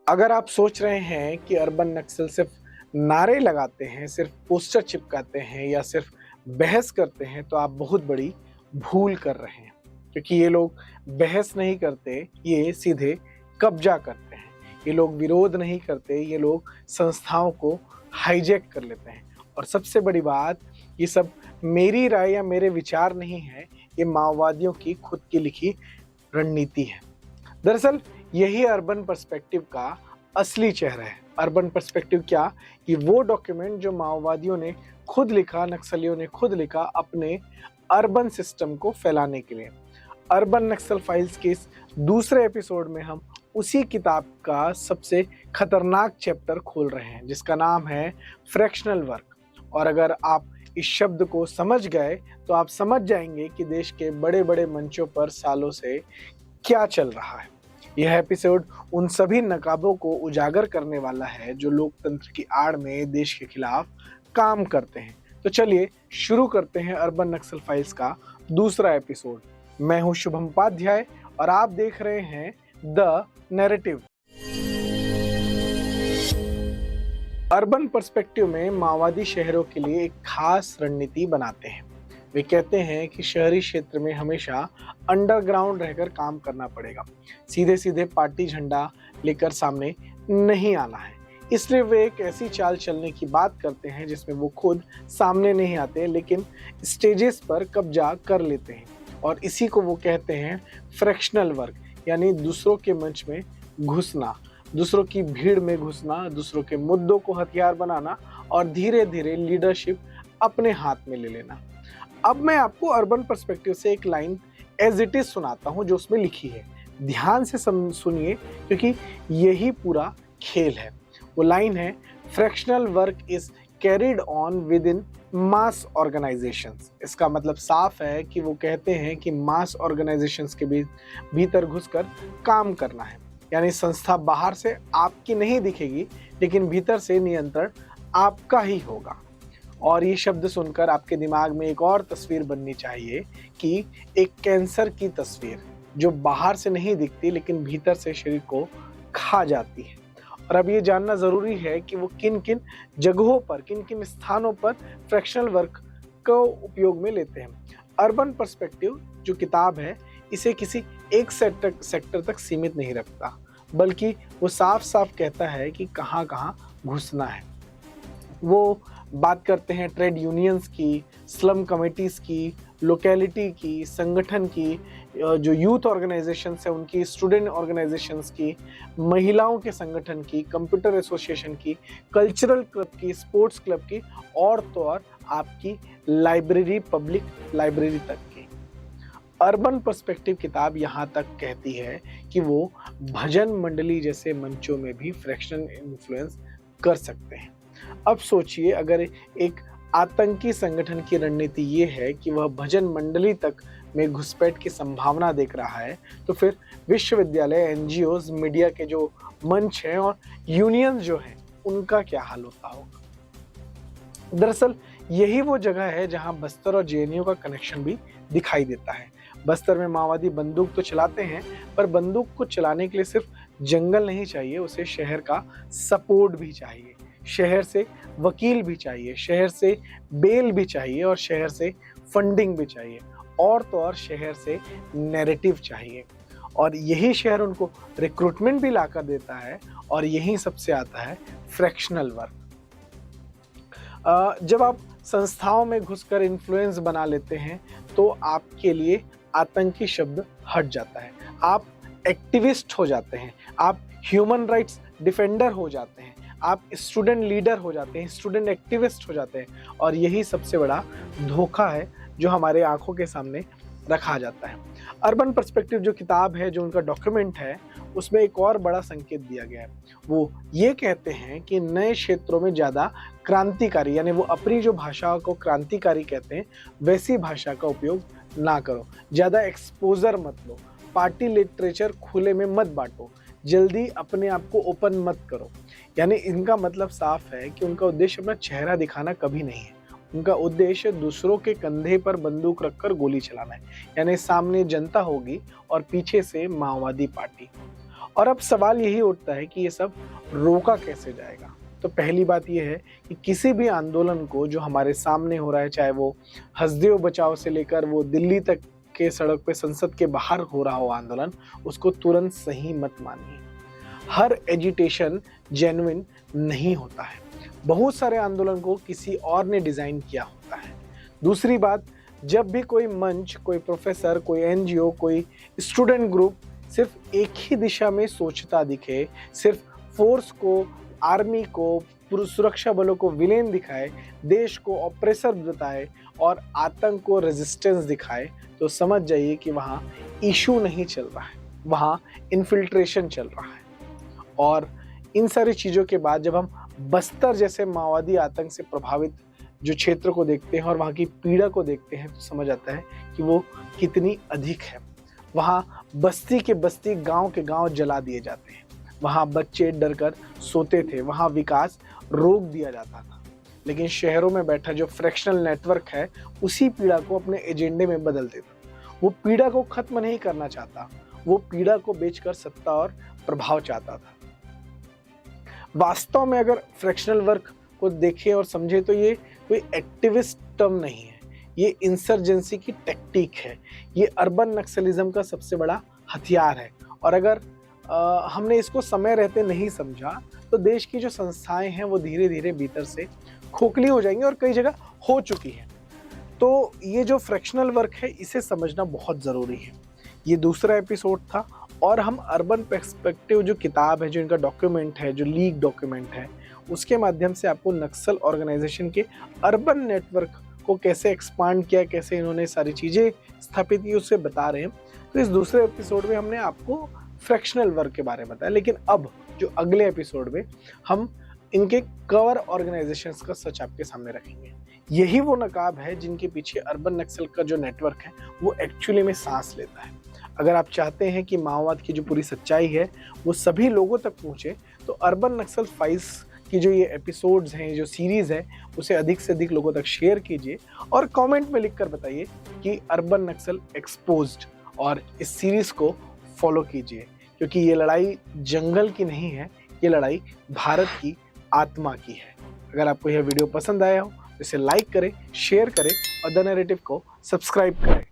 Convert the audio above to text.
अगर आप सोच रहे हैं कि अर्बन नक्सल सिर्फ नारे लगाते हैं, सिर्फ पोस्टर चिपकाते हैं या सिर्फ बहस करते हैं, तो आप बहुत बड़ी भूल कर रहे हैं। क्योंकि ये लोग बहस नहीं करते, ये सीधे कब्जा करते हैं। ये लोग विरोध नहीं करते, ये लोग संस्थाओं को हाईजैक कर लेते हैं। और सबसे बड़ी बात, ये सब मेरी राय या मेरे विचार नहीं है, ये माओवादियों की खुद की लिखी रणनीति है। दरअसल यही अर्बन पर्सपेक्टिव का असली चेहरा है। अर्बन पर्सपेक्टिव क्या? ये वो डॉक्यूमेंट जो माओवादियों ने खुद लिखा, नक्सलियों ने खुद लिखा अपने अर्बन सिस्टम को फैलाने के लिए। अर्बन नक्सल फाइल्स के इस दूसरे एपिसोड में हम उसी किताब का सबसे खतरनाक चैप्टर खोल रहे हैं, जिसका नाम है फ्रैक्शनल वर्क। और अगर आप इस शब्द को समझ गए तो आप समझ जाएंगे कि देश के बड़े बड़े मंचों पर सालों से क्या चल रहा है। यह एपिसोड उन सभी नकाबों को उजागर करने वाला है जो लोकतंत्र की आड़ में देश के खिलाफ काम करते हैं। तो चलिए शुरू करते हैं अर्बन नक्सल फाइल्स का दूसरा एपिसोड। मैं हूं शुभम उपाध्याय और आप देख रहे हैं द नैरेटिव। अर्बन पर्सपेक्टिव में माओवादी शहरों के लिए एक खास रणनीति बनाते हैं। वे कहते हैं कि शहरी क्षेत्र में हमेशा अंडरग्राउंड रहकर काम करना पड़ेगा, सीधे सीधे पार्टी झंडा लेकर सामने नहीं आना है। इसलिए वे एक ऐसी चाल चलने की बात करते हैं जिसमें वो खुद सामने नहीं आते, लेकिन स्टेजेस पर कब्जा कर लेते हैं। और इसी को वो कहते हैं फ्रैक्शनल वर्क, यानी दूसरों के मंच में घुसना, दूसरों की भीड़ में घुसना, दूसरों के मुद्दों को हथियार बनाना और धीरे धीरे लीडरशिप अपने हाथ में ले लेना। अब मैं आपको अर्बन पर्सपेक्टिव से एक लाइन एज इट इज सुनाता हूं जो उसमें लिखी है। ध्यान से सुनिए, क्योंकि यही पूरा खेल है। वो लाइन है, fractional work is carried on with in mass organisations. इसका मतलब साफ है कि वो कहते हैं कि मास ऑर्गेनाइजेशंस के भीतर घुसकर काम करना है। यानी संस्था बाहर से आपकी नहीं दिखेगी, लेकिन भीतर से नियंत्रण आपका ही होगा। और ये शब्द सुनकर आपके दिमाग में एक और तस्वीर बननी चाहिए कि एक कैंसर की तस्वीर जो बाहर से नहीं दिखती लेकिन भीतर से शरीर को खा जाती है। और अब ये जानना जरूरी है कि वो किन किन जगहों पर, किन किन स्थानों पर फ्रैक्शनल वर्क को उपयोग में लेते हैं। अर्बन पर्सपेक्टिव जो किताब है, इसे किसी एक सेक्टर तक सीमित नहीं रखता, बल्कि वो साफ साफ कहता है कि कहाँ कहाँ घुसना है। वो बात करते हैं ट्रेड यूनियंस की, स्लम कमेटीज़ की, लोकेलिटी की, संगठन की, जो यूथ ऑर्गेनाइजेशंस है उनकी, स्टूडेंट ऑर्गेनाइजेशंस की, महिलाओं के संगठन की, कंप्यूटर एसोसिएशन की, कल्चरल क्लब की, स्पोर्ट्स क्लब की, और तो और आपकी लाइब्रेरी, पब्लिक लाइब्रेरी तक की। अर्बन पर्सपेक्टिव किताब यहाँ तक कहती है कि वो भजन मंडली जैसे मंचों में भी फ्रैक्शनल इन्फ्लुएंस कर सकते हैं। अब सोचिए, अगर एक आतंकी संगठन की रणनीति ये है कि वह भजन मंडली तक में घुसपैठ की संभावना देख रहा है, तो फिर विश्वविद्यालय, एनजीओज, मीडिया के जो मंच हैं और यूनियंस जो हैं, उनका क्या हाल होता होगा। दरअसल यही वो जगह है जहां बस्तर और जेएनयू का कनेक्शन भी दिखाई देता है। बस्तर में माओवादी बंदूक तो चलाते हैं, पर बंदूक को चलाने के लिए सिर्फ जंगल नहीं चाहिए, उसे शहर का सपोर्ट भी चाहिए, शहर से वकील भी चाहिए, शहर से बेल भी चाहिए, और शहर से फंडिंग भी चाहिए, और तो और शहर से नैरेटिव चाहिए। और यही शहर उनको रिक्रूटमेंट भी लाकर देता है, और यही सबसे आता है फ्रैक्शनल वर्क। जब आप संस्थाओं में घुसकर इन्फ्लुएंस बना लेते हैं तो आपके लिए आतंकी शब्द हट जाता है, आप एक्टिविस्ट हो जाते हैं, आप ह्यूमन राइट्स डिफेंडर हो जाते हैं, आप स्टूडेंट लीडर हो जाते हैं, स्टूडेंट एक्टिविस्ट हो जाते हैं। और यही सबसे बड़ा धोखा है जो हमारे आंखों के सामने रखा जाता है। अर्बन पर्सपेक्टिव जो किताब है, जो उनका डॉक्यूमेंट है, उसमें एक और बड़ा संकेत दिया गया है। वो ये कहते हैं कि नए क्षेत्रों में ज़्यादा क्रांतिकारी, यानी वो अपनी जो भाषा को क्रांतिकारी कहते हैं, वैसी भाषा का उपयोग ना करो, ज़्यादा एक्सपोजर मत लो, पार्टी लिटरेचर खुले में मत बांटो, जल्दी अपने आप को ओपन मत करो। यानी इनका मतलब साफ है कि उनका उद्देश्य अपना चेहरा दिखाना कभी नहीं है, उनका उद्देश्य दूसरों के कंधे पर बंदूक रखकर गोली चलाना है। यानी सामने जनता होगी और पीछे से माओवादी पार्टी। और अब सवाल यही उठता है कि ये सब रोका कैसे जाएगा। तो पहली बात यह है कि किसी भी आंदोलन को जो हमारे सामने हो रहा है, चाहे वो हसदेव बचाओ से लेकर वो दिल्ली तक के सड़क पे संसद के बाहर हो रहा हो आंदोलन, उसको तुरंत सही मत मानिए। हर एजिटेशन जेन्युइन नहीं होता है। बहुत सारे आंदोलन को किसी और ने डिजाइन किया होता है। दूसरी बात, जब भी कोई मंच, कोई प्रोफेसर, कोई एनजीओ, कोई स्टूडेंट ग्रुप सिर्फ एक ही दिशा में सोचता दिखे, सिर्फ फोर्स को, आर्मी को, सुरक्षा बलों को विलेन दिखाए, देश को ऑपरेसर बताए और आतंक को रेजिस्टेंस दिखाए, तो समझ जाइए कि वहाँ इशू नहीं चल रहा है, वहाँ इन्फिल्ट्रेशन चल रहा है। और इन सारी चीज़ों के बाद जब हम बस्तर जैसे माओवादी आतंक से प्रभावित जो क्षेत्र को देखते हैं और वहाँ की पीड़ा को देखते हैं, तो समझ आता है कि वो कितनी अधिक है। वहाँ बस्ती के बस्ती, गांव के गांव जला दिए जाते हैं, वहाँ बच्चे डर कर सोते थे, वहाँ विकास रोक दिया जाता था। लेकिन शहरों में बैठा जो फ्रैक्शनल नेटवर्क है, उसी पीड़ा को अपने एजेंडे में बदल देता। वो पीड़ा को खत्म नहीं करना चाहता, वो पीड़ा को बेचकर सत्ता और प्रभाव चाहता था। वास्तव में अगर फ्रैक्शनल वर्क को देखें और समझें तो ये कोई एक्टिविस्ट टर्म नहीं है, ये इंसर्जेंसी की टेक्टिक है, ये अर्बन नक्सलिज्म का सबसे बड़ा हथियार है। और अगर हमने इसको समय रहते नहीं समझा तो देश की जो संस्थाएं हैं वो धीरे धीरे भीतर से खोखली हो जाएंगी और कई जगह हो चुकी हैं। तो ये जो फ्रैक्शनल वर्क है, इसे समझना बहुत ज़रूरी है। ये दूसरा एपिसोड था और हम अर्बन पर्सपेक्टिव जो किताब है, जो इनका डॉक्यूमेंट है, जो लीक डॉक्यूमेंट है, उसके माध्यम से आपको नक्सल ऑर्गेनाइजेशन के अर्बन नेटवर्क को कैसे एक्सपांड किया, कैसे इन्होंने सारी चीज़ें स्थापित की, उससे बता रहे हैं। तो इस दूसरे एपिसोड में हमने आपको फ्रैक्शनल वर्क के बारे में बताया, लेकिन अब जो अगले एपिसोड में हम इनके कवर ऑर्गेनाइजेशंस का सच आपके सामने रखेंगे। यही वो नकाब है जिनके पीछे अर्बन नक्सल का जो नेटवर्क है वो एक्चुअली में सांस लेता है। अगर आप चाहते हैं कि माओवाद की जो पूरी सच्चाई है वो सभी लोगों तक पहुंचे, तो अर्बन नक्सल फाइल्स की जो ये एपिसोड्स हैं, जो सीरीज़ है, उसे अधिक से अधिक लोगों तक शेयर कीजिए और कमेंट में लिखकर बताइए कि अर्बन नक्सल एक्सपोज्ड, और इस सीरीज़ को फॉलो कीजिए, क्योंकि ये लड़ाई जंगल की नहीं है, ये लड़ाई भारत की आत्मा की है। अगर आपको यह वीडियो पसंद आया हो तो इसे लाइक करें, शेयर करें और द नैरेटिव को सब्सक्राइब करें।